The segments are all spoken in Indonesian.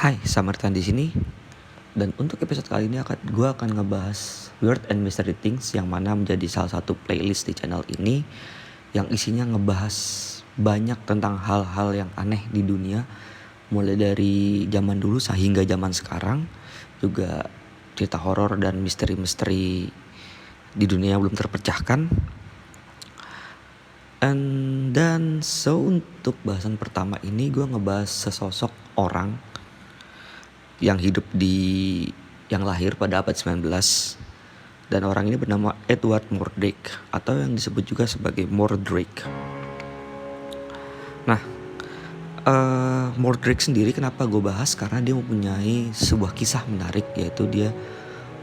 Hai, Samartan di sini. Dan untuk episode kali ini gue akan ngebahas Weird and Mystery Things yang mana menjadi salah satu playlist di channel ini yang isinya ngebahas banyak tentang hal-hal yang aneh di dunia, mulai dari zaman dulu sehingga zaman sekarang, juga cerita horor dan misteri-misteri di dunia yang belum terpecahkan. So untuk bahasan pertama ini gue ngebahas sesosok orang yang lahir pada abad 19, dan orang ini bernama Edward Mordrake atau yang disebut juga sebagai Mordrake. Nah, Mordrake sendiri kenapa gue bahas, karena dia mempunyai sebuah kisah menarik, yaitu dia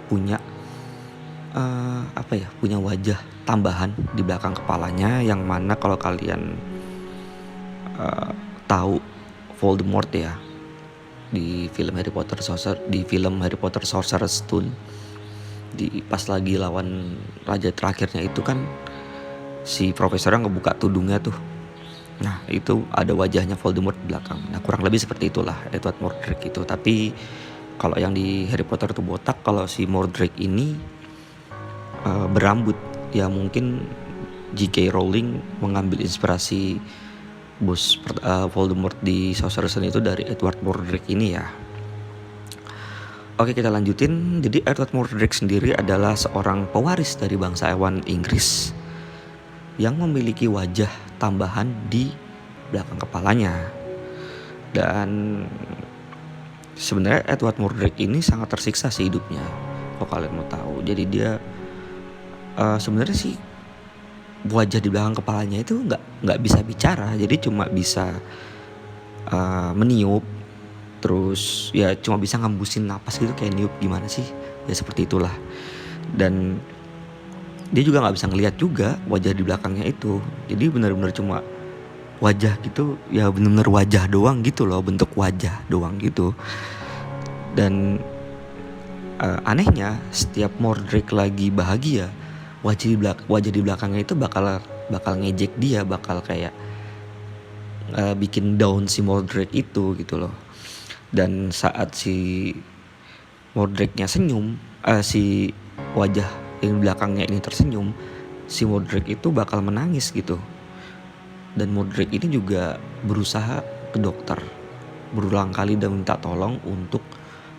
punya punya wajah tambahan di belakang kepalanya, yang mana kalau kalian tahu Voldemort ya, di film Harry Potter Sorcerer's Stone, pas lagi lawan raja terakhirnya itu kan si profesornya ngebuka tudungnya tuh. Nah, itu ada wajahnya Voldemort di belakang. Nah, kurang lebih seperti itulah Edward Mordrake itu. Tapi kalau yang di Harry Potter tuh botak, kalau si Mordrake ini berambut. Ya mungkin J.K. Rowling mengambil inspirasi bos Voldemort di Sorcerer's Stone itu dari Edward Mordrake ini ya. Oke, kita lanjutin. Jadi Edward Mordrake sendiri adalah seorang pewaris dari bangsawan Inggris yang memiliki wajah tambahan di belakang kepalanya. Dan sebenarnya Edward Mordrake ini sangat tersiksa sih hidupnya, kalau kalian mau tahu. Jadi dia sebenarnya sih wajah di belakang kepalanya itu nggak bisa bicara, jadi cuma bisa meniup, terus ya cuma bisa ngembusin napas gitu, kayak niup gimana sih ya, seperti itulah. Dan dia juga nggak bisa ngelihat juga wajah di belakangnya itu, jadi benar-benar cuma wajah gitu ya, benar-benar wajah doang gitu loh, bentuk wajah doang gitu. Dan anehnya setiap Mordrake lagi bahagia, wajah di belakangnya itu bakal ngejek dia, bakal kayak bikin down si Mordrake itu gitu loh. Dan saat si Mordrake-nya senyum, si wajah yang di belakangnya ini tersenyum, si Mordrake itu bakal menangis gitu. Dan Mordrake ini juga berusaha ke dokter berulang kali dan minta tolong untuk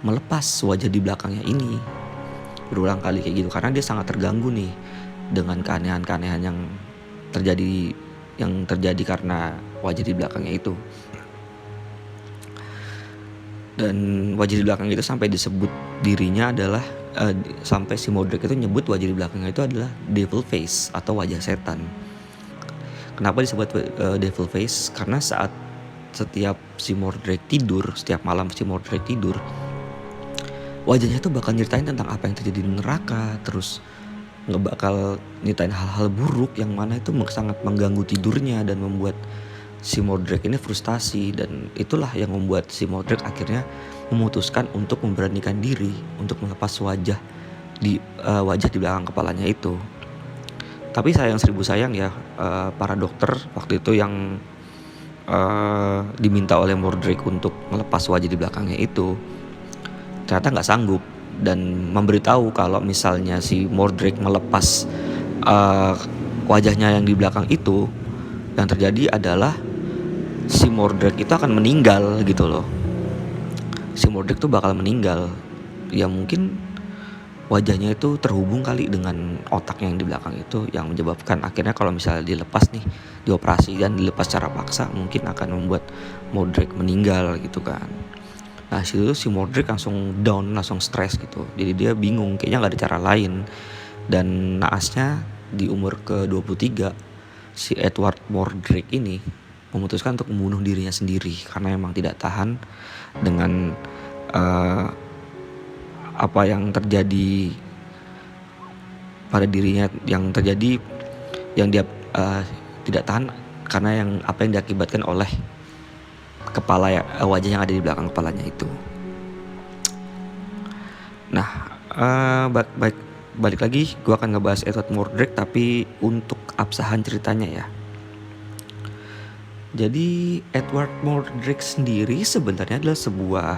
melepas wajah di belakangnya ini, berulang kali kayak gitu, karena dia sangat terganggu nih dengan keanehan-keanehan yang terjadi karena wajah di belakangnya itu. Dan wajah di belakang itu sampai disebut dirinya adalah sampai si Mordrake itu nyebut wajah di belakangnya itu adalah devil face atau wajah setan. Kenapa disebut devil face? Karena setiap malam si Mordrake tidur, wajahnya tuh bakal nyeritain tentang apa yang terjadi di neraka, terus bakal nyeritain hal-hal buruk yang mana itu sangat mengganggu tidurnya dan membuat si Mordrake ini frustasi. Dan itulah yang membuat si Mordrake akhirnya memutuskan untuk memberanikan diri untuk melepas wajah di belakang kepalanya itu. Tapi seribu sayang ya, para dokter waktu itu yang diminta oleh Mordrake untuk melepas wajah di belakangnya itu ternyata nggak sanggup, dan memberitahu kalau misalnya si Mordrake melepas wajahnya yang di belakang itu, yang terjadi adalah si Mordrake itu akan meninggal gitu loh. Si Mordrake tuh bakal meninggal. Ya mungkin wajahnya itu terhubung kali dengan otak yang di belakang itu, yang menyebabkan akhirnya kalau misalnya dilepas nih, dioperasi dan dilepas secara paksa, mungkin akan membuat Mordrake meninggal gitu kan. Nah, situ si Mordrake langsung down, langsung stres gitu. Jadi dia bingung, kayaknya gak ada cara lain. Dan naasnya di umur ke-23, si Edward Mordrake ini memutuskan untuk membunuh dirinya sendiri karena emang tidak tahan dengan apa yang terjadi pada dirinya, yang dia tidak tahan karena apa yang diakibatkan oleh wajah yang ada di belakang kepalanya itu. Nah, balik lagi, gue akan ngebahas Edward Mordrake tapi untuk absahan ceritanya ya. Jadi Edward Mordrake sendiri sebenarnya adalah sebuah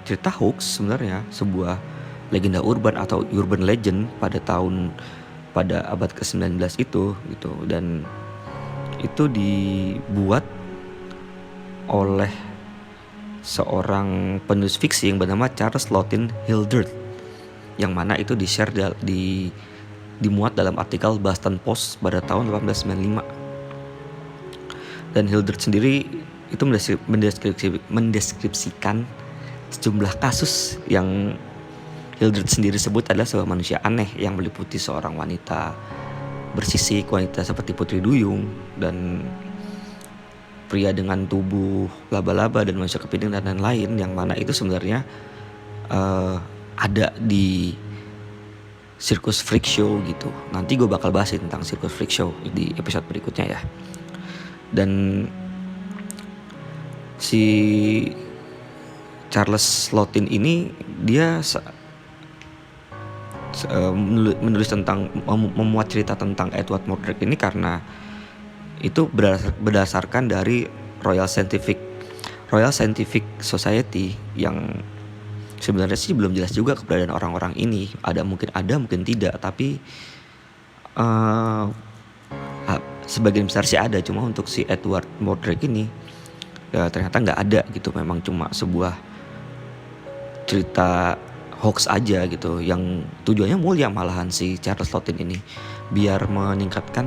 cerita hoax sebenarnya, sebuah legenda urban atau urban legend pada abad ke-19 itu gitu, dan itu dibuat oleh seorang penulis fiksi yang bernama Charles Lawton Hildreth, yang mana itu dimuat dalam artikel Boston Post pada tahun 1895. Dan Hildreth sendiri itu mendeskripsikan sejumlah kasus yang Hildreth sendiri sebut adalah sebuah manusia aneh yang meliputi seorang wanita bersisik, wanita seperti Putri Duyung, dan pria dengan tubuh laba-laba dan manusia kepiting dan lain-lain, yang mana itu sebenarnya ada di Circus Freak Show gitu. Nanti gue bakal bahas tentang Circus Freak Show di episode berikutnya ya. Dan si Charles Lawton ini dia menulis tentang memuat cerita tentang Edward Murdoch ini karena itu berdasarkan dari Royal Scientific Society, yang sebenarnya sih belum jelas juga keberadaan orang-orang ini. Mungkin tidak, tapi sebagian besar sih ada. Cuma untuk si Edward Murdoch ini ya ternyata nggak ada gitu. Memang cuma sebuah cerita hoax aja gitu, yang tujuannya mulia malahan si Charles Lawton ini, biar meningkatkan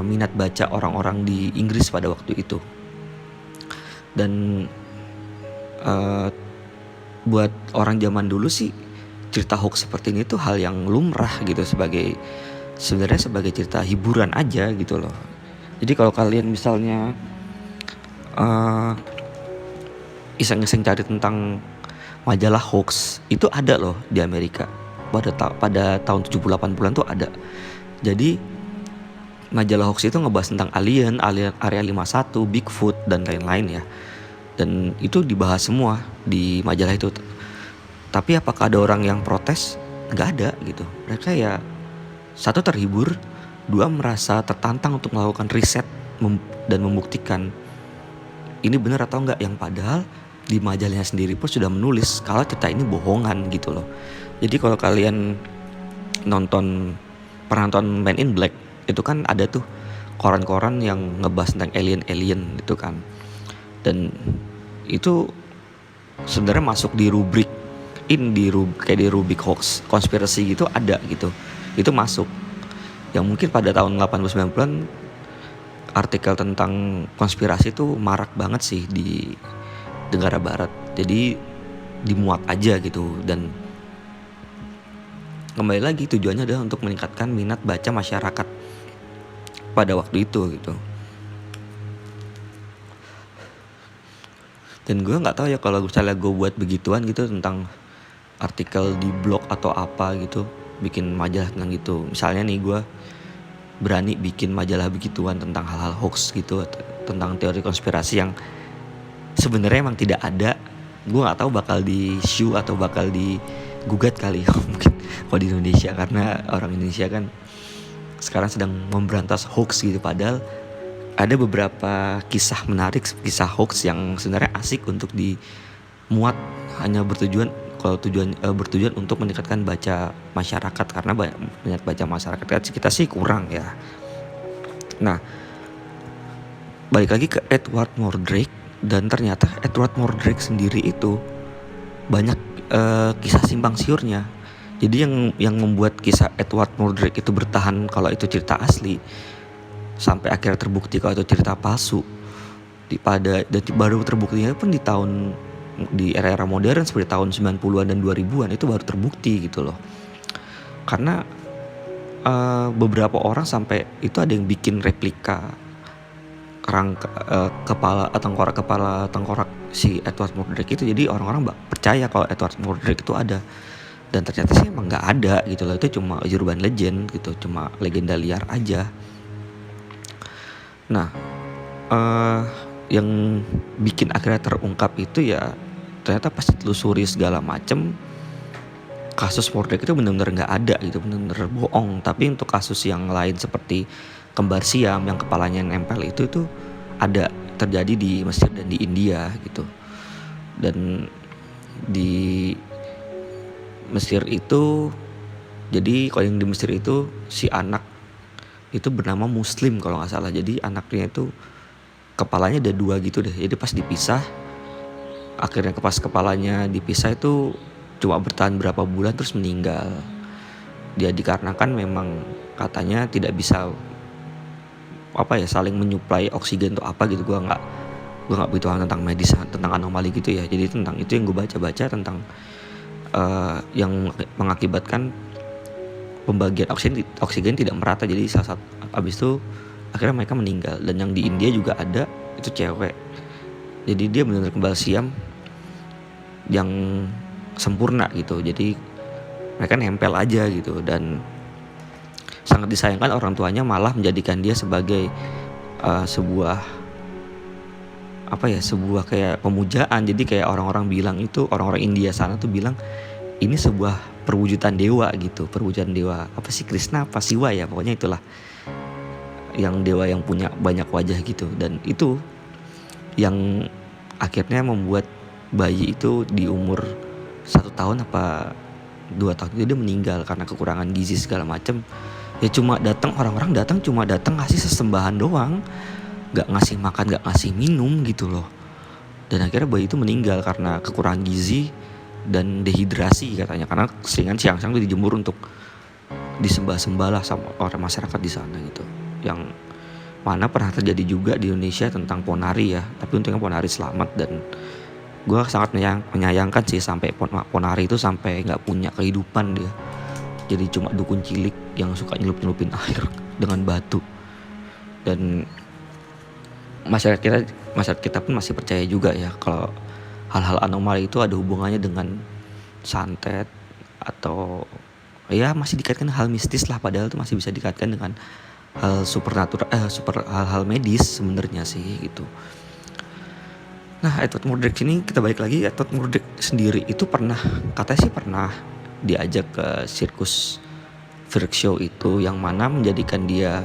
minat baca orang-orang di Inggris pada waktu itu. Dan buat orang zaman dulu sih cerita hoax seperti ini tuh hal yang lumrah gitu, sebenarnya sebagai cerita hiburan aja gitu loh. Jadi kalau kalian misalnya iseng-iseng cari tentang majalah hoax, itu ada loh di Amerika pada tahun 70-80-an tuh ada. Jadi majalah hoax itu ngebahas tentang alien Area 51, Bigfoot dan lain-lain ya. Dan itu dibahas semua di majalah itu. Tapi apakah ada orang yang protes? Nggak ada gitu. Mereka ya satu terhibur, dua merasa tertantang untuk melakukan riset dan membuktikan ini benar atau enggak, yang padahal di majalahnya sendiri pun sudah menulis kalau cerita ini bohongan gitu loh. Jadi kalau kalian pernah nonton Men in Black, itu kan ada tuh koran-koran yang ngebahas tentang alien gitu kan. Dan itu sebenarnya masuk di rubrik kayak di rubrik hoax, konspirasi gitu, ada gitu. Itu masuk. Yang mungkin pada tahun 80-90-an artikel tentang konspirasi itu marak banget sih di negara barat. Jadi dimuat aja gitu, dan kembali lagi tujuannya adalah untuk meningkatkan minat baca masyarakat pada waktu itu gitu. Dan gue nggak tahu ya kalau misalnya gue buat begituan gitu tentang artikel di blog atau apa gitu, bikin majalah tentang gitu. Misalnya nih gue berani bikin majalah begituan tentang hal-hal hoax gitu, tentang teori konspirasi yang sebenarnya emang tidak ada. Gue nggak tahu bakal di-sue atau bakal digugat kali mungkin kalau di Indonesia, karena orang Indonesia kan sekarang sedang memberantas hoax gitu. Padahal ada beberapa kisah menarik, kisah hoax yang sebenarnya asik untuk dimuat, hanya bertujuan untuk meningkatkan baca masyarakat, karena banyak baca masyarakat kita sih kurang ya. Nah, balik lagi ke Edward Murdoch, dan ternyata Edward Murdoch sendiri itu banyak kisah simpang siurnya. Jadi yang membuat kisah Edward Murdoch itu bertahan kalau itu cerita asli, sampai akhirnya terbukti kalau itu cerita palsu, dan baru terbuktinya pun di era-era modern seperti tahun 90-an dan 2000-an itu baru terbukti gitu loh. Karena beberapa orang sampai itu ada yang bikin replika tengkorak si Edward Murdoch itu. Jadi orang-orang percaya kalau Edward Murdoch itu ada, dan ternyata sih emang nggak ada gitu loh. Itu cuma urban legend gitu, cuma legenda liar aja. Nah, yang bikin akhirnya terungkap itu ya ternyata pas ditelusuri segala macem, kasus Murdoch itu benar-benar nggak ada gitu, benar-benar bohong. Tapi untuk kasus yang lain seperti kembar siam yang kepalanya nempel itu ada terjadi di Mesir dan di India gitu. Dan di Mesir itu, jadi kalau yang di Mesir itu si anak itu bernama Muslim kalau nggak salah. Jadi anaknya itu kepalanya ada 2 gitu deh. Jadi pas dipisah, akhirnya pas kepalanya dipisah itu cuma bertahan berapa bulan terus meninggal. Dia dikarenakan memang katanya tidak bisa saling menyuplai oksigen atau apa gitu. Gue nggak begitu paham tentang medis, tentang anomali gitu ya. Jadi tentang itu yang gue baca tentang yang mengakibatkan pembagian oksigen tidak merata. Jadi saat abis itu akhirnya mereka meninggal. Dan yang di India juga ada, itu cewek. Jadi dia benar-benar kembali siam yang sempurna gitu. Jadi mereka nempel aja gitu. Dan sangat disayangkan orang tuanya malah menjadikan dia sebagai sebuah kayak pemujaan. Jadi kayak orang-orang bilang itu, orang-orang India sana tuh bilang ini sebuah perwujudan dewa gitu. Perwujudan dewa apa sih, Krishna apa Siwa ya, pokoknya itulah yang dewa yang punya banyak wajah gitu. Dan itu yang akhirnya membuat bayi itu di umur 1 tahun apa 2 tahun itu dia meninggal karena kekurangan gizi segala macem. Ya cuma orang-orang datang cuma ngasih sesembahan doang, gak ngasih makan, gak ngasih minum gitu loh. Dan akhirnya bayi itu meninggal karena kekurangan gizi dan dehidrasi katanya, karena seringan siang-siang itu dijemur untuk disembah-sembah lah sama orang masyarakat di sana gitu. Yang mana pernah terjadi juga di Indonesia tentang Ponari ya, tapi untungnya Ponari selamat. Dan gue sangat menyayangkan sih sampai Ponari itu sampai nggak punya kehidupan dia. Jadi cuma dukun cilik yang suka nyelup-nyelupin air dengan batu. Dan masyarakat kita pun masih percaya juga ya kalau hal-hal anomali itu ada hubungannya dengan santet atau ya masih dikaitkan hal mistis lah, padahal itu masih bisa dikaitkan dengan hal supernatural, hal-hal medis sebenarnya sih gitu. Nah, Edward Murdock ini kita balik lagi. Edward Murdock sendiri itu katanya sih pernah diajak ke sirkus freak show itu, yang mana menjadikan dia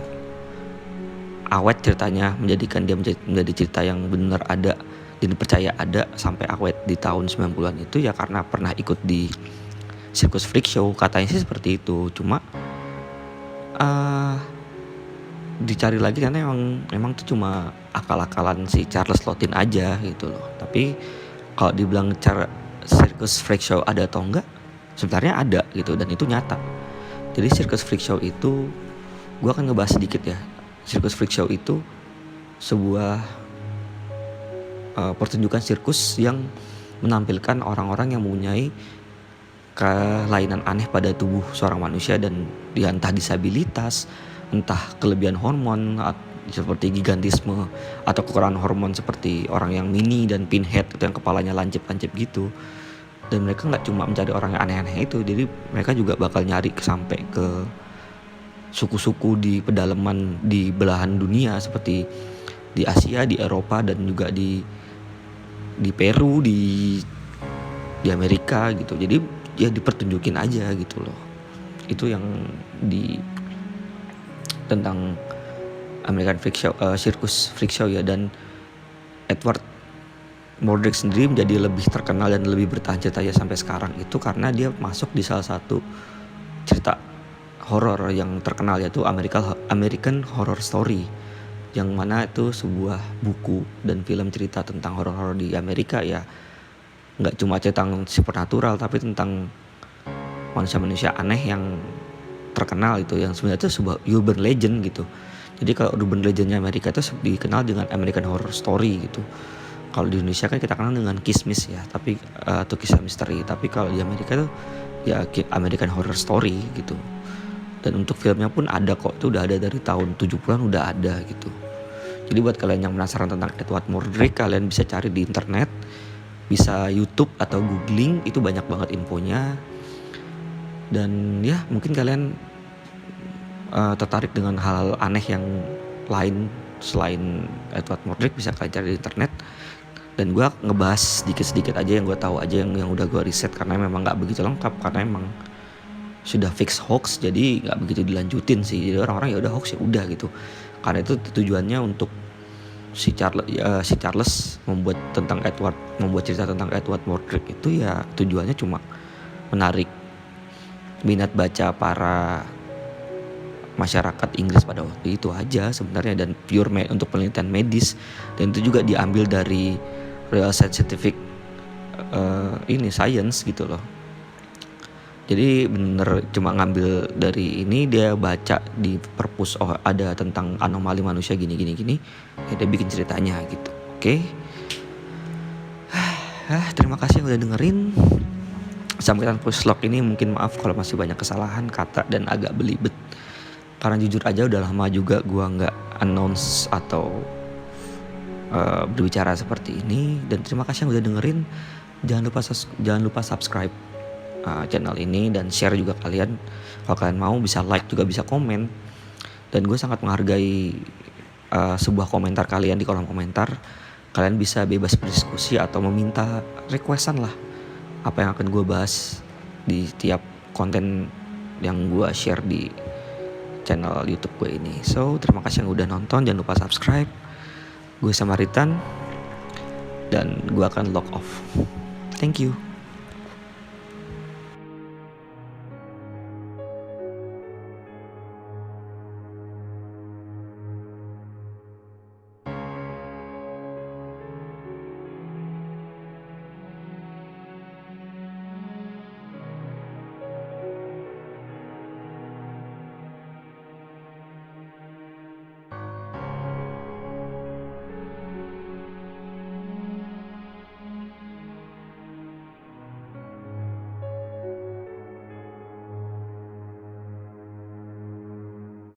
awet ceritanya, menjadikan dia menjadi cerita yang benar ada dan dipercaya ada sampai awet di tahun 90-an itu ya karena pernah ikut di sirkus freak show, katanya sih seperti itu. Cuma dicari lagi karena memang itu cuma akal-akalan si Charles Laughton aja gitu loh. Tapi kalau dibilang cara sirkus freak show ada atau enggak, sebenarnya ada gitu, dan itu nyata. Jadi sirkus freak show itu, gue akan ngebahas sedikit ya. Sirkus freak show itu sebuah pertunjukan sirkus yang menampilkan orang-orang yang mempunyai kelainan aneh pada tubuh seorang manusia, dan dia entah disabilitas, entah kelebihan hormon seperti gigantisme, atau kekurangan hormon seperti orang yang mini dan pinhead itu yang kepalanya lancip-lancip gitu. Dan mereka nggak cuma mencari orang yang aneh-aneh itu, jadi mereka juga bakal nyari sampai ke suku-suku di pedalaman di belahan dunia seperti di Asia, di Eropa, dan juga di Peru, di Amerika gitu. Jadi ya dipertunjukin aja gitu loh. Itu yang tentang American Freak Show, sirkus freak show ya. Dan Edward Murdock sendiri menjadi lebih terkenal dan lebih bertahan ceritanya sampai sekarang itu karena dia masuk di salah satu cerita horor yang terkenal, yaitu American Horror Story, yang mana itu sebuah buku dan film cerita tentang horor-horor di Amerika ya. Nggak cuma cerita tentang supernatural, tapi tentang manusia-manusia aneh yang terkenal itu, yang sebenarnya itu sebuah urban legend gitu. Jadi kalau urban legendnya Amerika itu dikenal dengan American Horror Story gitu. Kalau di Indonesia kan kita kenal dengan Kismis ya, tapi atau kisah misteri. Tapi kalau di Amerika tuh ya American Horror Story gitu. Dan untuk filmnya pun ada kok, itu udah ada dari tahun 70-an udah ada gitu. Jadi buat kalian yang penasaran tentang Edward Murdock, kalian bisa cari di internet, bisa YouTube atau googling, itu banyak banget infonya. Dan ya mungkin kalian tertarik dengan hal aneh yang lain selain Edward Murdock, bisa kalian cari di internet. Dan gue ngebahas sedikit-sedikit aja yang gue tahu aja, yang udah gue riset, karena memang nggak begitu lengkap, karena emang sudah fix hoax, jadi nggak begitu dilanjutin sih. Jadi orang-orang ya udah hoax ya udah gitu, karena itu tujuannya untuk si Charles membuat cerita tentang Edward Mordred itu ya tujuannya cuma menarik minat baca para masyarakat Inggris pada waktu itu aja sebenarnya, dan pure untuk penelitian medis, dan itu juga diambil dari real scientific science gitu loh. Jadi bener cuma ngambil dari ini, dia baca di perpus ada tentang anomali manusia gini ya dia bikin ceritanya gitu. Oke. Terima kasih yang udah dengerin. Sampai Puslog ini mungkin maaf kalau masih banyak kesalahan kata dan agak belibet. Karena jujur aja udah lama juga gue gak announce atau berbicara seperti ini. Dan terima kasih yang udah dengerin. Jangan lupa subscribe channel ini dan share juga kalian. Kalau kalian mau bisa like juga bisa komen. Dan gue sangat menghargai sebuah komentar kalian di kolom komentar. Kalian bisa bebas berdiskusi atau meminta requestan lah apa yang akan gue bahas di tiap konten yang gue share di channel YouTube gue ini. So terima kasih yang udah nonton. Jangan lupa subscribe. Gue Samaritan dan gue akan log off. Thank you.